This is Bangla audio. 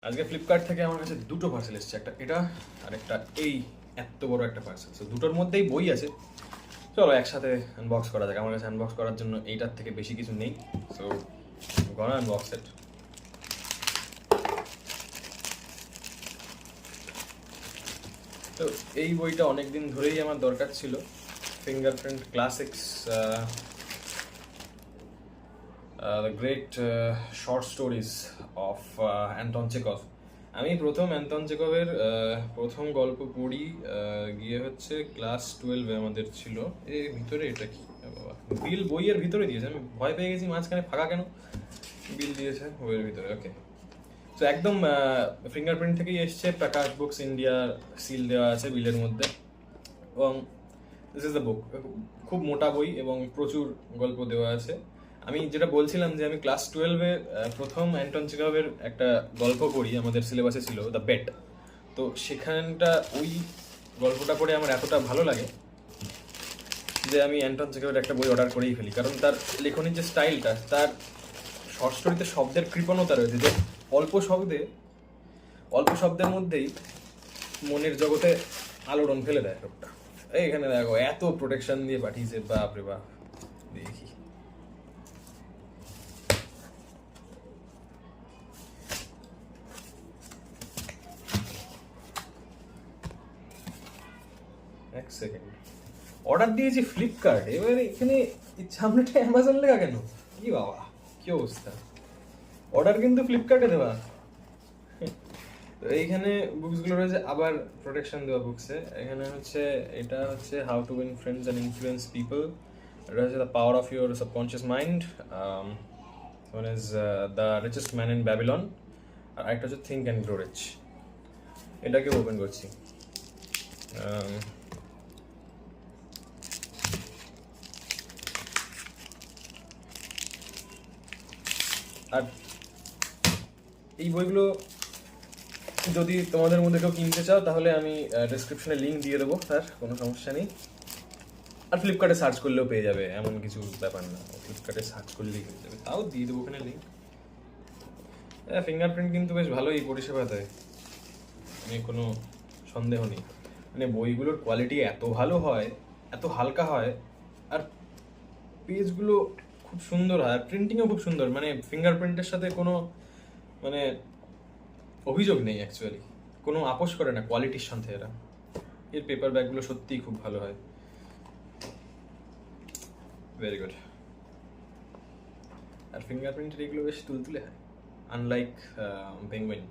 আজকে ফ্লিপকার্ট থেকে আমার কাছে দুটো পার্সেল এসেছে, একটা এটা আর একটা এই এত বড় একটা পার্সেল। তো দুটোর মধ্যেই বই আছে, চলো একসাথে আনবক্স করা যাক। আমার কাছে আনবক্স করার জন্য এইটার থেকে বেশি কিছু নেই, সো গনা আনবক্স ইট। তো এই বইটা অনেক দিন ধরেই আমার দরকার ছিল, fingerprint classics, the great short stories of Anton Chekhov. আমি প্রথম অ্যান্টন চেকভের প্রথম গল্প পড়ি গিয়ে হচ্ছে ক্লাস 12-এ আমাদের ছিল। এর ভিতরে এটা কি বাবা, বিল বইয়ের ভিতরে দিয়েছে, আমি ভয় পেয়ে গেছি মাঝখানে ফাঁকা কেন, বিল দিয়েছে বইয়ের ভিতরে। ওকে, তো একদম ফিঙ্গারপ্রিন্ট থেকেই এসছে, প্রকাশ বুকস ইন্ডিয়া সিল দেওয়া আছে বিলের মধ্যে, এবং দিস ইজ দ্য বুক। খুব মোটা বই এবং প্রচুর গল্প দেওয়া আছে। আমি যেটা বলছিলাম যে আমি ক্লাস 12-এ প্রথম অ্যান্টন চেকভের একটা গল্প পড়ি, আমাদের সিলেবাসে ছিল দ্য বেট। তো সেখানটা ওই গল্পটা পড়ে আমার এতটা ভালো লাগে যে আমি অ্যান্টন চেকভের একটা বই অর্ডার করেই ফেলি, কারণ তার লেখনের যে স্টাইলটা, তার শর্ট স্টোরিতে শব্দের কৃপণতা রয়েছে, যে অল্প শব্দের মধ্যেই মনের জগতে আলোড়ন ফেলে দেয় লোকটা। এখানে দেখো এত প্রোটেকশন দিয়ে পাঠিয়েছে, বাপ রে বাপ। দেখি এক সেকেন্ড, অর্ডার দিয়েছি ফ্লিপকার্ট, এবারে এখানে সামনেটা অ্যামাজন লেখা কেন? কি বাবা, কি অবস্থা! অর্ডার কিন্তু ফ্লিপকার্টে দেওয়া। তো এইখানে বুকসগুলো রয়েছে, আবার প্রোটেকশন দেওয়া বুকসে। এখানে হচ্ছে এটা হচ্ছে how to win friends and influence people, এটা হচ্ছে the power of your subconscious mind, one is the richest man in Babylon, আর একটা হচ্ছে থিঙ্ক অ্যান্ড গ্রো রিচ। এটাকে ওপেন করছি। আর এই বইগুলো যদি তোমাদের মধ্যে কেউ কিনতে চাও তাহলে আমি ডেসক্রিপশনে লিঙ্ক দিয়ে দেবো, তার কোনো সমস্যা নেই। আর ফ্লিপকার্টে সার্চ করলেও পেয়ে যাবে, এমন কিছু ব্যাপার না, ফ্লিপকার্টে সার্চ করলেই পেয়ে যাবে, তাও দিয়ে দেবো ওখানে লিঙ্ক। ফিঙ্গারপ্রিন্ট কিন্তু বেশ ভালোই পরিষেবা দেয়, মানে কোনো সন্দেহ নেই। মানে বইগুলোর কোয়ালিটি এত ভালো হয়, এত হালকা হয়, আর পেজগুলো খুব সুন্দর হয়, আর প্রিন্টিংও খুব সুন্দর। মানে ফিঙ্গারপ্রিন্টের সাথে কোনো মানে অভিযোগ নেই, অ্যাকচুয়ালি কোনো আপোষ করে না কোয়ালিটির সাথে এরা। এর পেপার ব্যাগগুলো সত্যিই খুব ভালো হয়, ভেরি গুড। আর ফিঙ্গারপ্রিন্টের এগুলো বেশ তুলতুলে হয়, আনলাইক পেঙ্গুইন।